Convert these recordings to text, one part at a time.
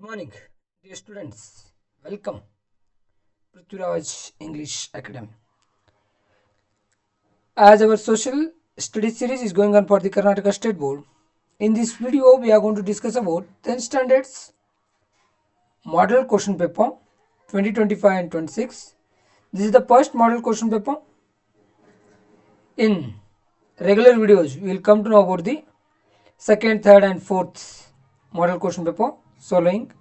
Good morning, dear students. Welcome Prithviraj English Academy. As our social studies series is going on for the Karnataka State Board, in this video we are going to discuss about 10th standards model question paper 2025 and 26. This is the first model question paper. In regular videos, we will come to know about the second, third and fourth model question paper following.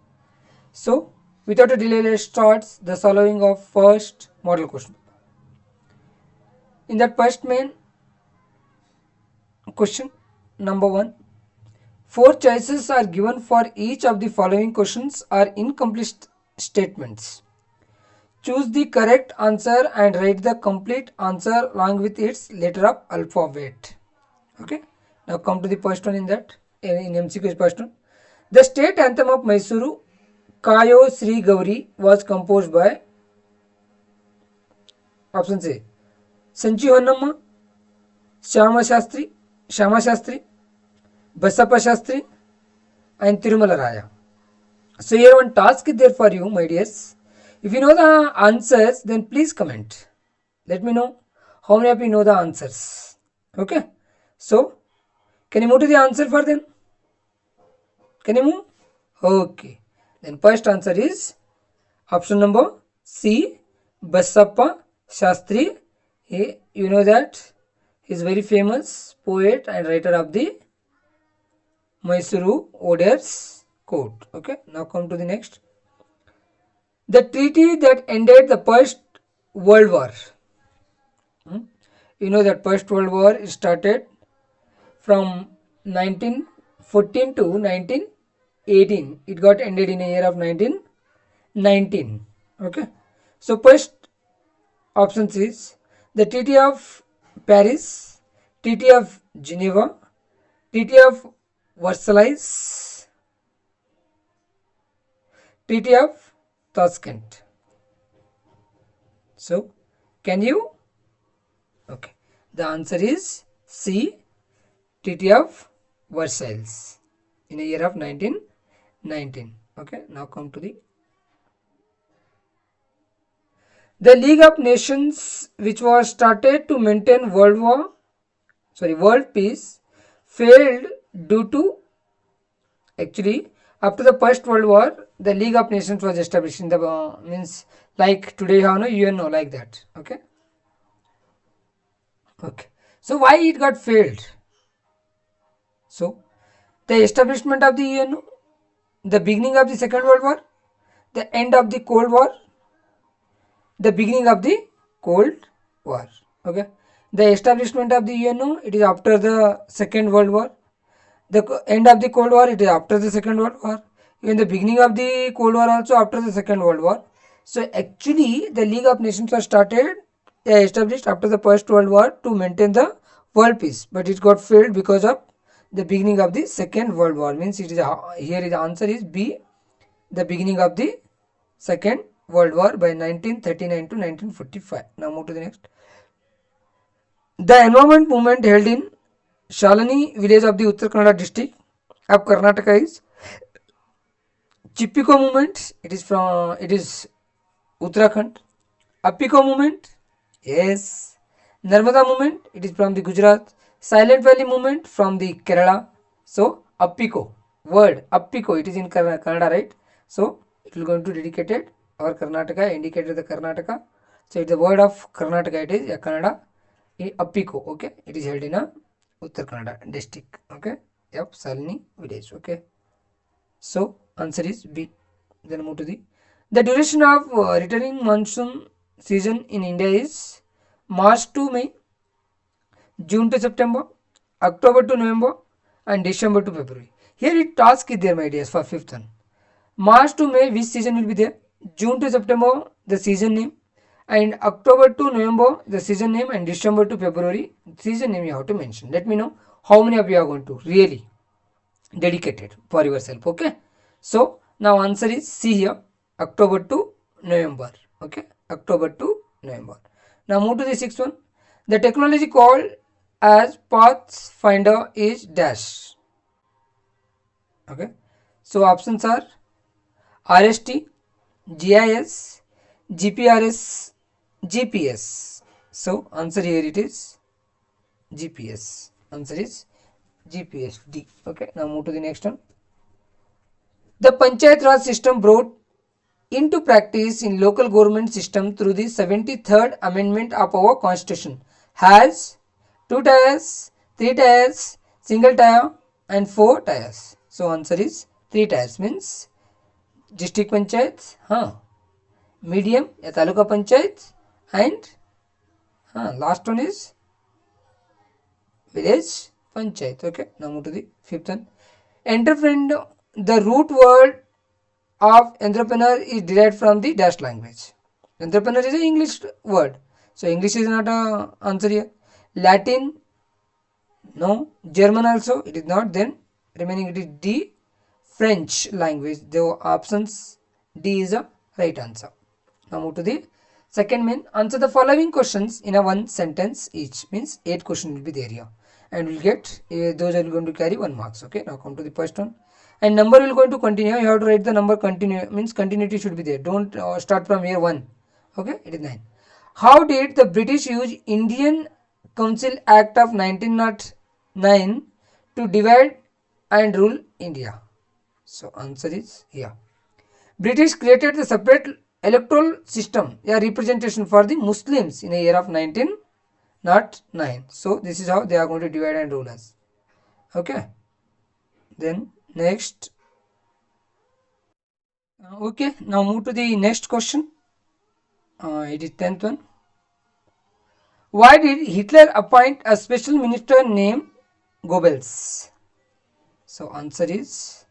So, without a delay, let's start the solving of first model question. In that first main question, number 1, 4 choices are given for each of the following questions are incomplete statements. Choose the correct answer and write the complete answer along with its letter of alphabet. Okay. Now come to the first one in that, in MCQ first one. The state anthem of Mysuru, Kayo Sri Gauri, was composed by option A, Sanchi Honnamma, Shama Shastri, Basappa Shastri and Tirumala Raya. So here one task is there for you, my dears. If you know the answers, then please comment. Let me know how many of you know the answers. Okay. So, can you move to the answer for them? Can you move? Okay. Then first answer is option number C, Basappa Shastri. You know that he is very famous poet and writer of the Mysuru Odious Court. Okay. Now come to the next. The treaty that ended the First World War. You know that First World War started from 1914 to 1918. It got ended in a year of 1919. Okay. So first options is the Treaty of Paris, Treaty of Geneva, Treaty of Versailles, Treaty of Tashkent. So, can you? Okay. The answer is C, Treaty of Versailles in the year of 1919. Okay. Now come to the League of Nations, which was started to maintain world peace, failed due to actually after the First World War, the League of Nations was established in the means like today you have no UNO like that. Okay. Okay. So why it got failed? So the establishment of the UNO, the beginning of the Second World War, the end of the Cold War, the beginning of the Cold War. Okay. The establishment of the UNO, it is after the Second World War. The end of the Cold War, it is after the Second World War. Even the beginning of the Cold War also after the Second World War. So actually the League of Nations was established after the First World War to maintain the world peace. But it got failed because of the beginning of the Second World War. Means it is here the answer is B, the beginning of the Second World War by 1939 to 1945. Now move to the next. The environment movement held in Shalani village of the Uttar Kannada district of Karnataka is Chippiko movement. It is Uttarakhand. Appiko movement. Yes. Narmada movement. It is from the Gujarat. Silent Valley movement from the Kerala. So Appiko. Word Appiko. It is in Kannada, right? So it will going to dedicated or Karnataka, indicated the Karnataka. So it's the word of Karnataka. It is a Kannada. Appiko. Okay. It is held in a Uttar Kannada district. Okay. Yep. Salini village. Okay. So answer is B. Then move to the duration of returning monsoon season in India is March to May, June to September, October to November and December to February. Here it task is there, my dears, for fifth one. March to May, which season will be there? June to September, the season name, and October to November, the season name, and December to February, season name you have to mention. Let me know how many of you are going to really dedicated for yourself. Okay. So now answer is C here, October to November. Okay. October to November. Now move to the sixth one. The technology called as Pathfinder is dash. Okay. So options are RST, GIS, GPRS, GPS. So answer here it is GPS. Answer is GPS D. Okay, now move to the next one. The Panchayat Raj system brought into practice in local government system through the 73rd amendment of our constitution has 2 tiers, 3 tiers, single tier and 4 tiers. So answer is 3 tiers means district panchayat, medium या taluka panchayat and last one is village panchayat. Okay, now move to the fifth one. Entrepreneur, the root word of entrepreneur is derived from the dash language. Entrepreneur is an English word, so English is not a answer here. Latin, no. German also it is not. Then remaining it is D. French language. The options D is a right answer. Now move to the second main. Answer the following questions in a one sentence each. Means 8 questions will be there here, and we'll get those are going to carry 1 marks. Okay. Now come to the first one. And number will going to continue. You have to write the number continue, means continuity should be there. Don't start from here 1. Okay, it is 9. How did the British use Indian Council Act of 1909 to divide and rule India? So answer is here. British created the separate electoral system, representation for the Muslims in the year of 1909. So this is how they are going to divide and rule us. Okay. Then next. Okay, now move to the next question. It is 10th one. Why did Hitler appoint a special minister named Goebbels? So answer is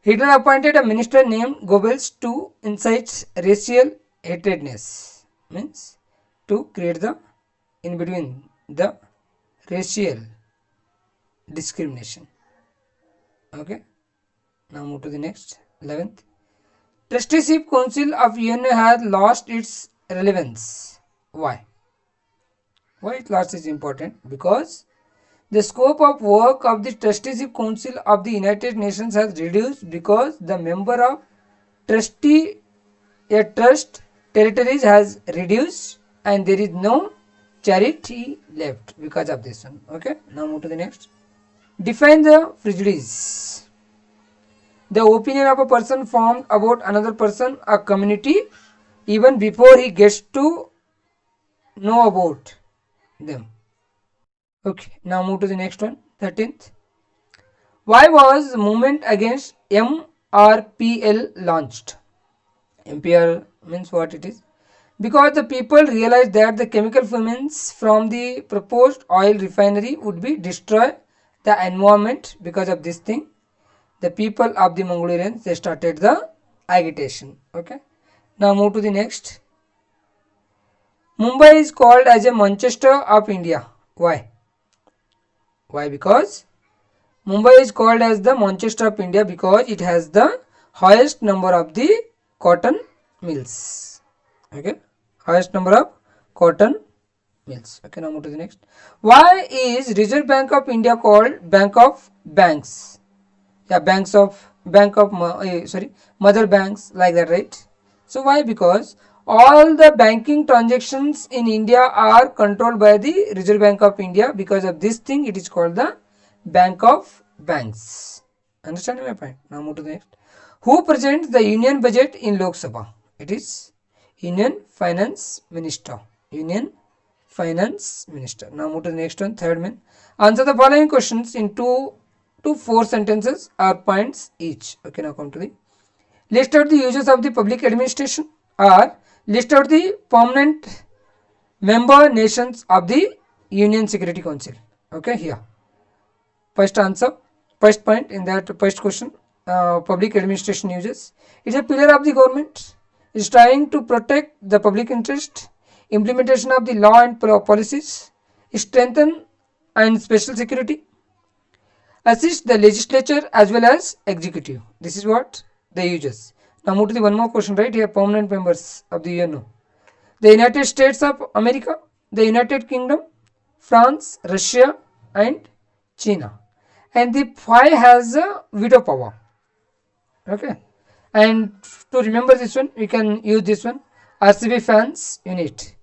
Hitler appointed a minister named Goebbels to incite racial hatredness, means to create the in between the racial discrimination. Okay, now move to the next 11th. Trusteeship Council of UN has lost its relevance. Why it lost is important? Because the scope of work of the Trusteeship Council of the United Nations has reduced because the member of trust territories has reduced and there is no charity left because of this one. Okay, now move to the next. Define the prejudice. The opinion of a person formed about another person or community even before he gets to know about them. Okay, now move to the next one, 13th. Why was movement against MRPL launched? MPR means what it is? Because the people realized that the chemical fumes from the proposed oil refinery would be destroy the environment. Because of this thing, the people of the Mongolians, they started the agitation. Okay, now move to the next. Mumbai is called as a Manchester of India. Why? Because Mumbai is called as the Manchester of India because it has the highest number of the cotton mills. Okay, highest number of cotton mills. Okay, now move to the next. Why is Reserve Bank of India called Bank of Banks? Mother banks, like that, right? So why? Because all the banking transactions in India are controlled by the Reserve Bank of India. Because of this thing, it is called the Bank of Banks. Understanding my point? Now move to the next. Who presents the Union Budget in Lok Sabha? It is Union Finance Minister. Union Finance Minister. Now move to the next one, third one. Answer the following questions in 2 to 4 sentences or points each. Okay, now come to the list out the uses of the public administration or list out the permanent member nations of the Union Security Council. Okay, here. First answer, first point in that first question, public administration uses. It's a pillar of the government. It's trying to protect the public interest, implementation of the law and policies, strengthen and special security, assist the legislature as well as executive. This is what they uses. Now move to the one more question right here. Permanent members of the UNO. The United States of America, the United Kingdom, France, Russia and China. And the 5 has a veto power. Okay, and to remember this one, we can use this one. RCB fans unit.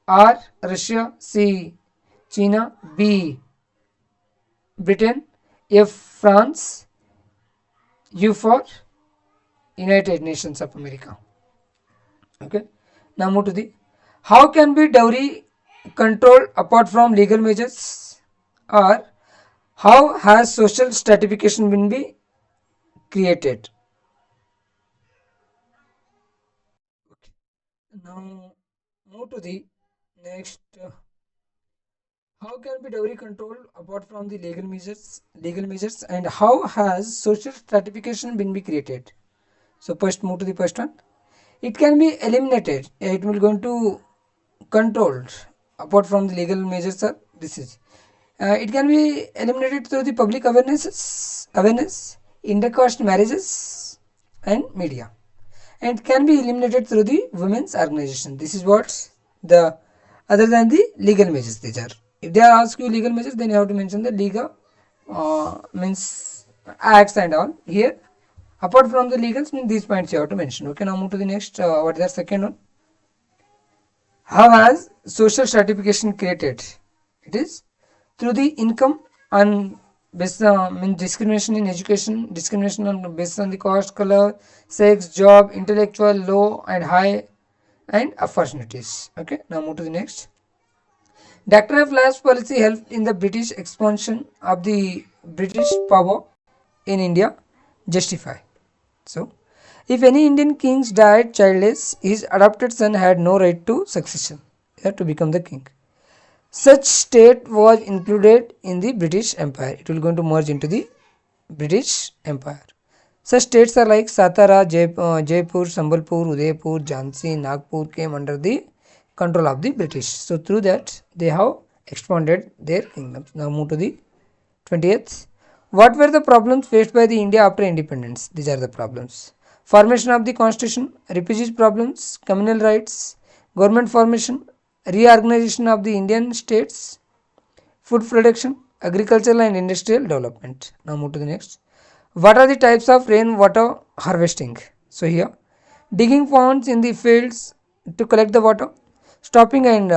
R Russia, C China, B Britain, F France, U for United Nations of America. Okay. Now move to the how can be dowry controlled apart from legal measures, or how has social stratification been be created? Okay. Now move to the next. How can be dowry controlled apart from the legal measures, and how has social stratification been be created? So first move to the first one. It can be eliminated. It will going to controlled apart from the legal measures. This is. It can be eliminated through the public awareness, intercaste marriages, and media, and can be eliminated through the women's organization. This is what the other than the legal measures these are. If they are ask you legal measures, then you have to mention the legal means acts and all. Here, apart from the legals, means these points you have to mention. Okay, now move to the next. What is the second one? How has social stratification created? It is through the income and based on mean discrimination in education, discrimination on based on the caste, color, sex, job, intellectual, low and high, and opportunities. Okay, now move to the next. Doctor of Labs policy helped in the British expansion of the British power in India. Justify. So, if any Indian kings died childless, his adopted son had no right to succession, to become the king. Such state was included in the British Empire. It will going to merge into the British Empire. Such states are like Satara, Jaipur, Sambalpur, Udaipur, Jhansi, Nagpur came under the control of the British. So through that they have expanded their kingdoms. Now move to the 20th. What were the problems faced by the India after independence? These are the problems. Formation of the constitution, refugees problems, communal rights, government formation, reorganization of the Indian states, food production, agricultural and industrial development. Now move to the next. What are the types of rainwater harvesting? So here, digging ponds in the fields to collect the water, stopping and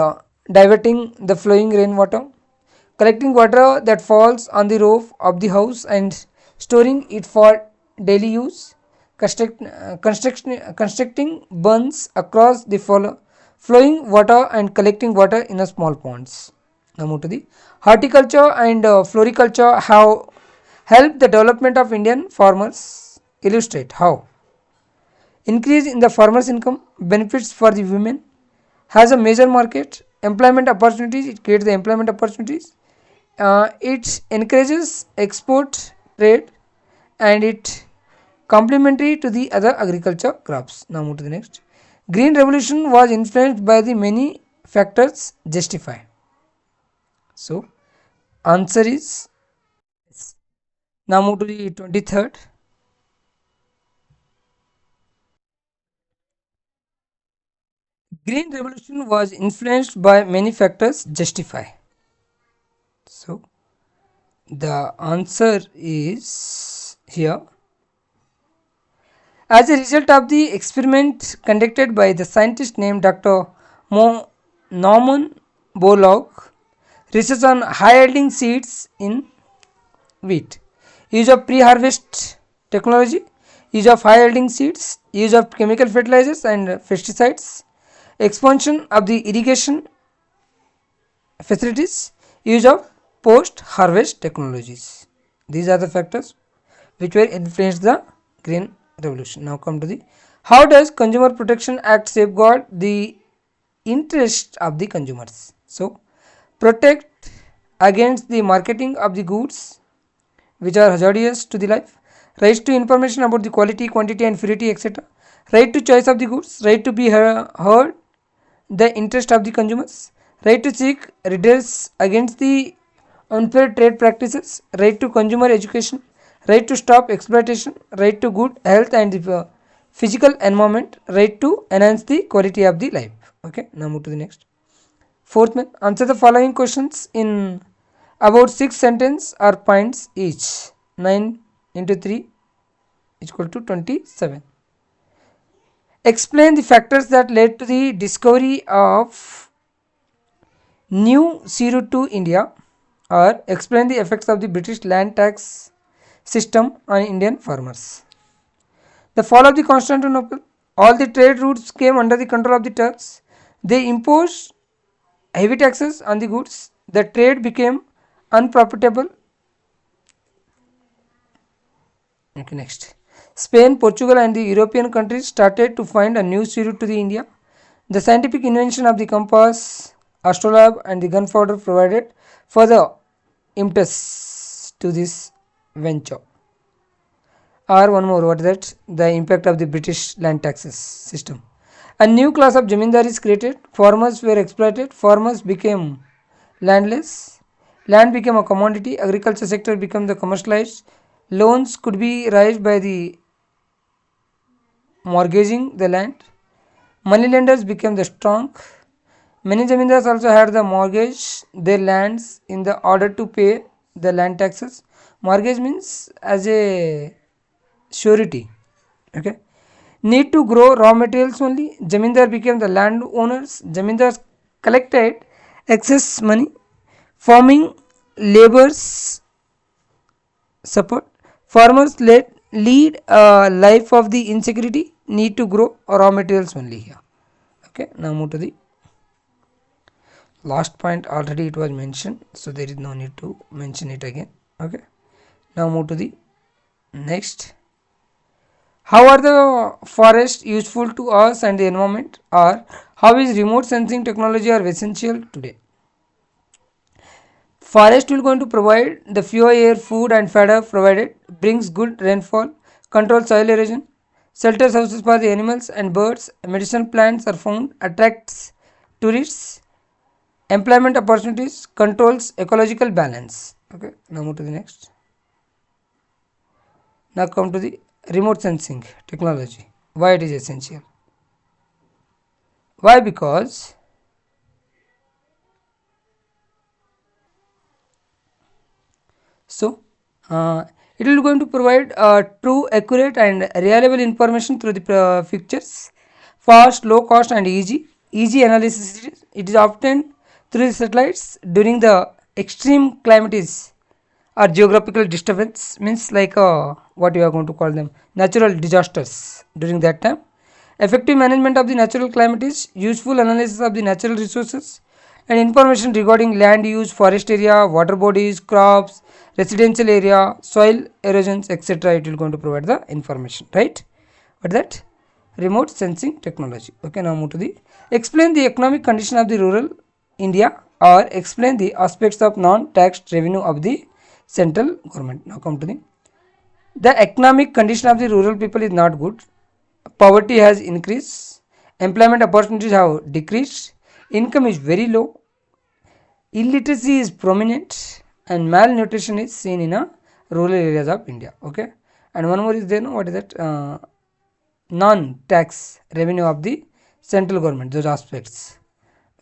diverting the flowing rainwater, collecting water that falls on the roof of the house and storing it for daily use, constructing bunds across the flowing water and collecting water in a small ponds. Now move to the horticulture and floriculture have helped the development of Indian farmers. Illustrate how. Increase in the farmers' income, benefits for the women, has a major market, employment opportunities, it creates the employment opportunities, it encourages export trade, and it complementary to the other agriculture crops. Now move to the next. Green revolution was influenced by the many factors. Justify. So answer is yes. Now move to the 23rd. Green revolution was influenced by many factors. Justify. So the answer is here. As a result of the experiment conducted by the scientist named Dr. Norman Borlaug, research on high yielding seeds in wheat, use of pre-harvest technology, use of high yielding seeds, use of chemical fertilizers and pesticides, expansion of the irrigation facilities, use of post harvest technologies. These are the factors which were influenced the green revolution. Now come to the how does Consumer Protection Act safeguard the interest of the consumers? So protect against the marketing of the goods which are hazardous to the life, right to information about the quality, quantity and purity, etc., right to choice of the goods, right to be heard the interest of the consumers, right to seek redress against the unfair trade practices, right to consumer education, right to stop exploitation, right to good health and the physical environment, right to enhance the quality of the life. Okay, now move to the next. Fourth one, answer the following questions in about 6 sentences or points each. 9 into 3, is equal to 27. Explain the factors that led to the discovery of new sea route to India, or explain the effects of the British land tax system on Indian farmers. The fall of the Constantinople. All the trade routes came under the control of the Turks. They imposed heavy taxes on the goods. The trade became unprofitable. Okay, next. Spain, Portugal and the European countries started to find a new sea route to the India. The scientific invention of the compass, astrolabe and the gunpowder provided further impetus to this venture. Or one more, what is that? The impact of the British land taxes system. A new class of zamindar is created. Farmers were exploited. Farmers became landless. Land became a commodity. Agriculture sector became the commercialized. Loans could be raised by the mortgaging the land. Money lenders became the strong. Many zamindars also had the mortgage their lands in the order to pay the land taxes. Mortgage means as a surety. Okay. Need to grow raw materials only. Zamindar became the landowners. Zamindars collected excess money. Farming laborers support. Farmers lead a life of the insecurity. Need to grow raw materials only here. Okay. Now move to the last point. Already it was mentioned, so there is no need to mention it again. Okay. Now move to the next. How are the forests useful to us and the environment, or how is remote sensing technology are essential today? Forest will going to provide the pure air, food and fodder provided, brings good rainfall, control soil erosion, shelters houses for the animals and birds, medicinal plants are found, attracts tourists, employment opportunities, controls ecological balance. Okay, now move to the next. Now come to the remote sensing technology. Why it is essential? Why? Because it will going to provide true, accurate and reliable information through the pictures, fast, low cost and easy analysis. It is obtained through the satellites during the extreme calamities or geographical disturbance, means like what you are going to call them, natural disasters during that time. Effective management of the natural calamities, useful analysis of the natural resources and information regarding land use, forest area, water bodies, crops, residential area, soil erosions, etc. It will going to provide the information, right? But that remote sensing technology. Okay, now move to the explain the economic condition of the rural India, or explain the aspects of non-taxed revenue of the central government. Now come to the economic condition of the rural people is not good. Poverty has increased, employment opportunities have decreased, income is very low, illiteracy is prominent and malnutrition is seen in rural areas of India. Okay, and one more is there, no, what is that? Non-tax revenue of the central government, those aspects.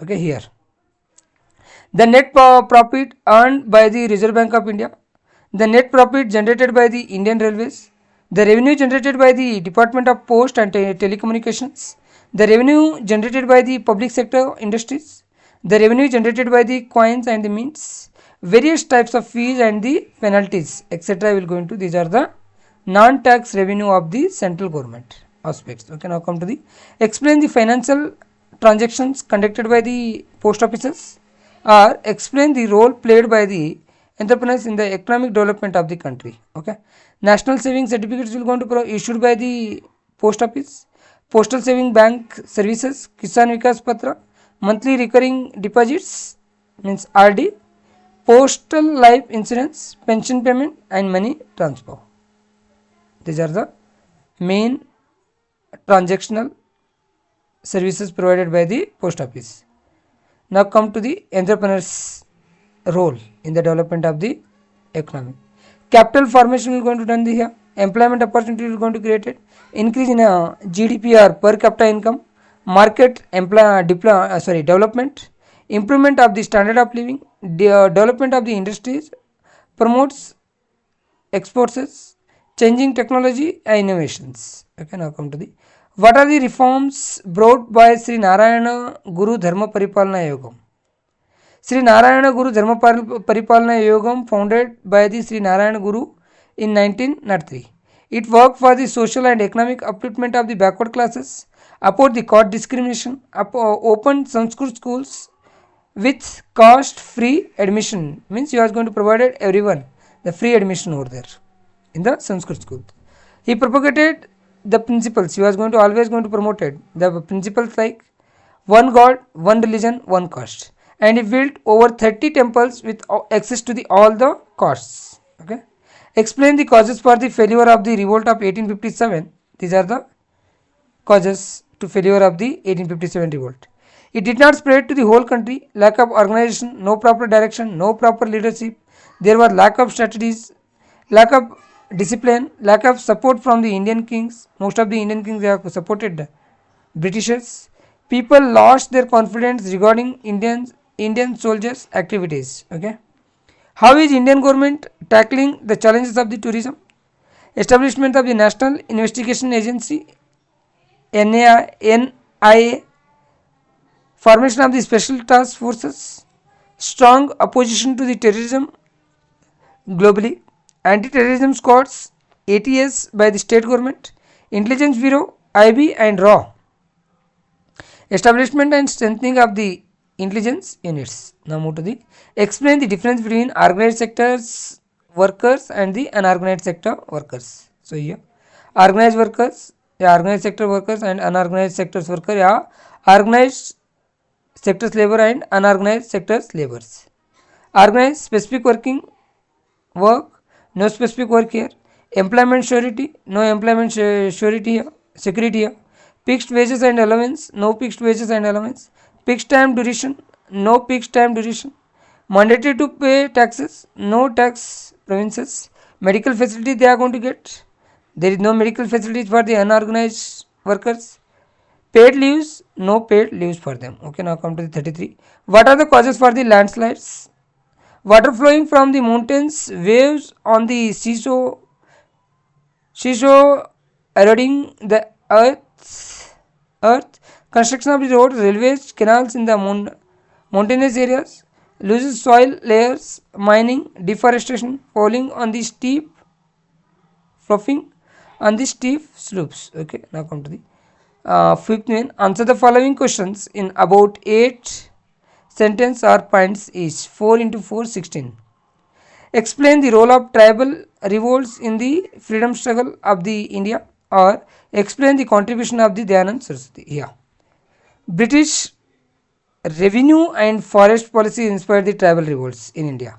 Okay, here the net profit earned by the Reserve Bank of India, the net profit generated by the Indian Railways, the revenue generated by the Department of Post and Telecommunications, the revenue generated by the public sector industries, the revenue generated by the coins and the mints, various types of fees and the penalties, etc. will go into, these are the non-tax revenue of the central government aspects. Okay, now come to the explain the financial transactions conducted by the post offices, or explain the role played by the entrepreneurs in the economic development of the country. Okay, national saving certificates will going to be issued by the post office, postal saving bank services, Kisan Vikas Patra, monthly recurring deposits means RD, postal life insurance, pension payment and money transfer. These are the main transactional services provided by the post office. Now come to the entrepreneurs role in the development of the economy. Capital formation will going to done here, employment opportunity will going to create it, increase in GDP or per capita income, market development, improvement of the standard of living, development of the industries, promotes exports, changing technology and innovations. Okay, now come to the what are the reforms brought by Sri Narayana Guru Dharma Paripalana Yogam? Sri Narayana Guru Dharma Paripalana Yogam founded by the Sri Narayana Guru in 1903. It worked for the social and economic upliftment of the backward classes, opposed the caste discrimination, opened Sanskrit schools with cost free admission. Means you are going to provide everyone the free admission over there in the Sanskrit school. He propagated the principles. He was going to always going to promote it. The principles like one God, one religion, one caste. And he built over 30 temples with access to the all the castes. Okay. Explain the causes for the failure of the revolt of 1857. These are the causes to failure of the 1857 revolt. It did not spread to the whole country. Lack of organization, no proper direction, no proper leadership. There was lack of strategies, lack of discipline, lack of support from the Indian kings. Most of the Indian kings have supported Britishers. People lost their confidence regarding Indian soldiers' activities. Okay. How is Indian government tackling the challenges of the tourism? Establishment of the National Investigation Agency NIA, formation of the special task forces, strong opposition to the terrorism globally, anti-terrorism squads, ATS by the state government, intelligence bureau, IB and RAW, establishment and strengthening of the intelligence units. Now move to the explain the difference between organized sectors workers and the unorganized sector workers. So here organized workers, organized sector workers and unorganized sectors worker, organized sectors labor and unorganized sectors laborers. Organized specific working work, no specific work here. Employment surety, no employment surety here, security here. Fixed wages and allowance, no fixed wages and allowance. Fixed time duration, no fixed time duration. Mandatory to pay taxes, no tax provinces. Medical facility they are going to get. There is no medical facilities for the unorganized workers. Paid leaves, no paid leaves for them. Okay, now come to the 33. What are the causes for the landslides? Water flowing from the mountains, waves on the seashore eroding the earth, construction of the roads, railways, canals in the mountainous areas, loses soil layers, mining, deforestation, falling on the steep, fluffing on the steep slopes. Okay, now come to the fifth one. Answer the following questions in about 8 sentence or points each. 4 into 4, 16. Explain the role of tribal revolts in the freedom struggle of the India, or explain the contribution of the Dayanand Saraswati. Here, British revenue and forest policy inspired the tribal revolts in India.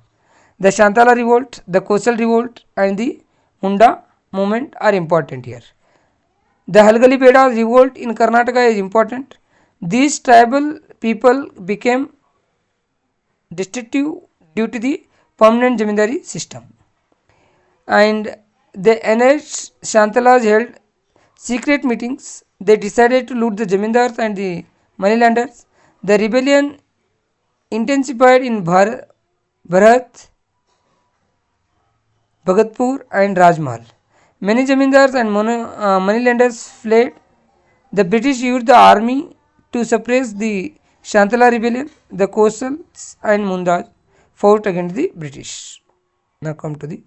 The Shantala revolt, the Kosal revolt and the Munda movement are important here. The Halgali Beda revolt in Karnataka is important. These tribal people became destructive due to the permanent Zamindari system. And the NH Shantalas held secret meetings. They decided to loot the Zamindars and the moneylenders. The rebellion intensified in Bharat, Bhagatpur and Rajmahal. Many Zamindars and moneylenders fled. The British used the army to suppress the Shantala rebellion. The Kosals and Mundas fought against the British. Now come to the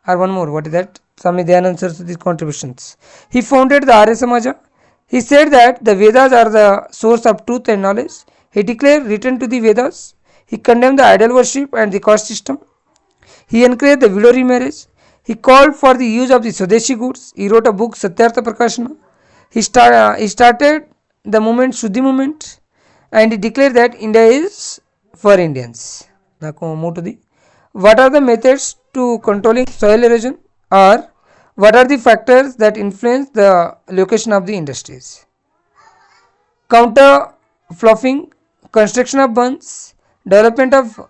one more. What is that? Swami Dayanand Saraswati's contributions. He founded the Arya Samaja. He said that the Vedas are the source of truth and knowledge. He declared return to the Vedas. He condemned the idol worship and the caste system. He encouraged the widow remarriage. He called for the use of the Swadeshi goods. He wrote a book, Satyartha Prakashana. He started the movement, Shuddhi movement, and he declared that India is for Indians. Now move to the what are the methods to controlling soil erosion, or what are the factors that influence the location of the industries? Counter fluffing, construction of bunds, development of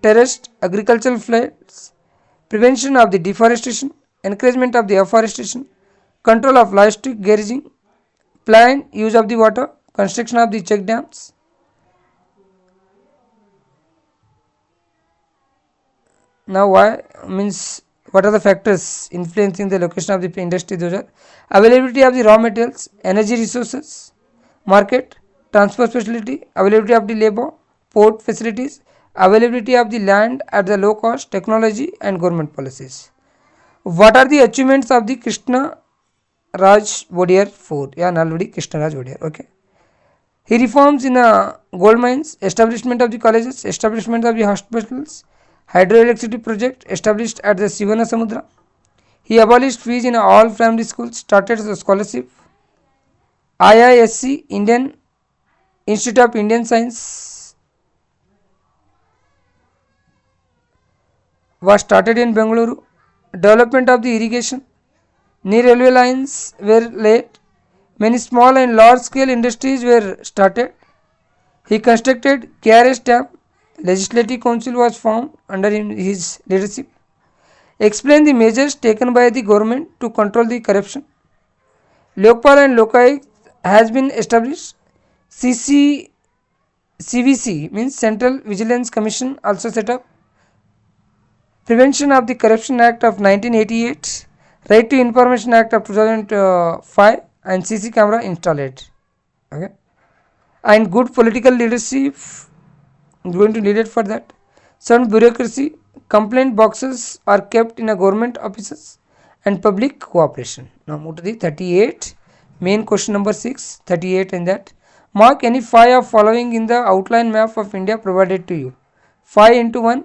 terraced agricultural floods, prevention of the deforestation, encouragement of the afforestation, control of livestock grazing, planned use of the water, construction of the check dams. Now why means What are the factors influencing the location of the industry? Those are availability of the raw materials, energy resources, market, transport facility, availability of the labor, port facilities, availability of the land at the low cost, technology and government policies. What are the achievements of the Krishna Raj Wodier Fort? Yeah, already Krishna Raj Wodier. Okay. He reforms in gold mines, establishment of the colleges, establishment of the hospitals, hydroelectricity project established at the Sivana Samudra. He abolished fees in all primary schools, started the scholarship. IISC, Indian Institute of Indian Science, was started in Bengaluru. Development of the irrigation. New railway lines were laid. Many small and large scale industries were started. He constructed KRS Dam. Legislative Council was formed under his leadership. Explain the measures taken by the government to control the corruption. Lokpal and Lokai has been established. CC CVC means Central Vigilance Commission also set up. Prevention of the Corruption Act of 1988, Right to Information Act of 2005 and CC camera installed. Okay. And good political leadership going to lead it for that. Some bureaucracy, complaint boxes are kept in a government offices and public cooperation. Now move to the 38, main question number 6, 38 and that. Mark any 5 of following in the outline map of India provided to you. 5 into 1,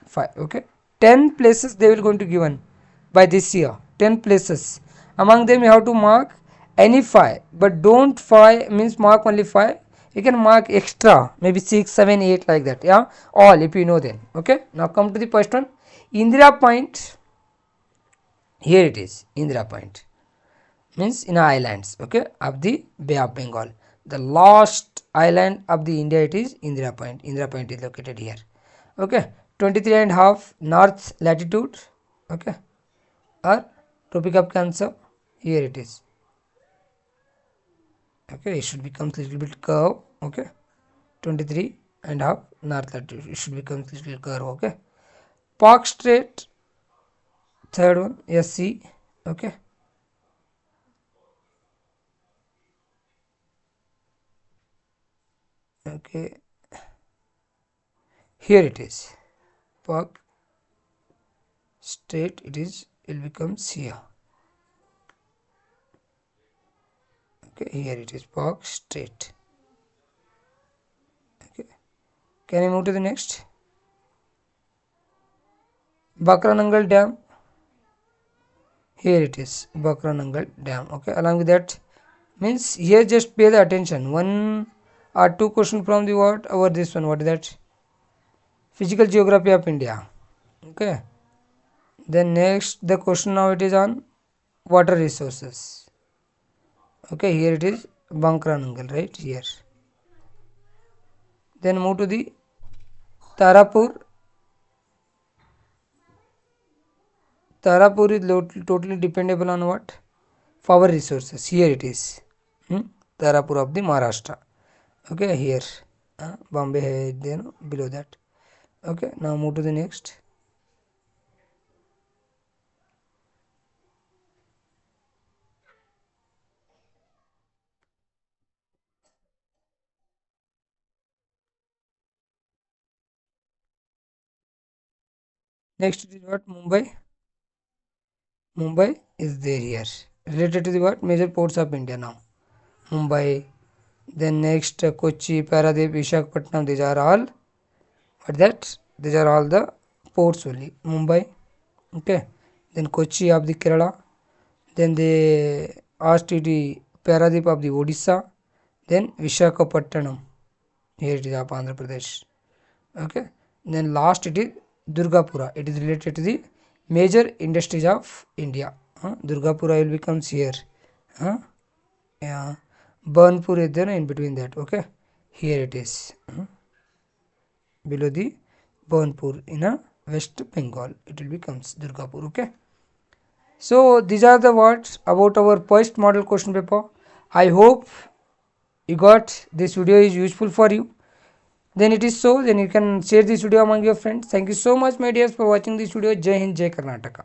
5. Okay. 10 places they will going to given by this year. 10 places. Among them you have to mark any 5. But don't 5 means mark only 5. You can mark extra maybe 6, 7, 8 like that. Yeah. All if you know then. Okay. Now come to the first one. Indira Point. Here it is. Indira Point. Means in islands. Okay. Of the Bay of Bengal. The last island of the India it is Indira Point. Indira Point is located here. Okay. 23 and half north latitude. Okay. Or Tropic of Cancer. Here it is. Okay. It should become little bit curve. Okay. 23 and half north latitude. It should become little curve. Okay. Park Strait. Third one. SC. Okay. Okay. Here it is. Park Strait. It becomes here. Okay. Here it is. Park Strait. Okay. Can I move to the next? Bakranangal Dam. Here it is. Bakranangal Dam. Okay. Along with that means here just pay the attention. One or two question from the what over this one. What is that? Physical geography of India. Okay. Then next the question now it is on water resources. Okay. Here it is Bakranangal right here. Then move to the Tarapur. Tarapur is totally dependable on what? Power resources. Here it is. Tarapur of the Maharashtra. Okay, here. Bombay hai then below that. Okay, now move to the next. Next is what? Mumbai. Mumbai is there here. Related to the what? Major ports of India now. Mumbai. Then next Kochi, Paradip, Visakhapatnam. These are all. What that? These are all the ports only. Mumbai. Okay. Then Kochi of the Kerala. Then the RTD Paradip of the Odisha. Then Visakhapatnam. Here it is of Andhra Pradesh. Okay. Then last it is Durgapura. It is related to the major industries of India. Durgapura will becomes here. Yeah. Burnpur is there in between that. Okay. Here it is. Below the Burnpur in a West Bengal. It will becomes Durgapur. Okay. So these are the words about our first model question paper. I hope you got this video is useful for you. then it is so, then you can share this video among your friends. Thank you so much my dears for watching this video. Jai Hind, Jai Karnataka.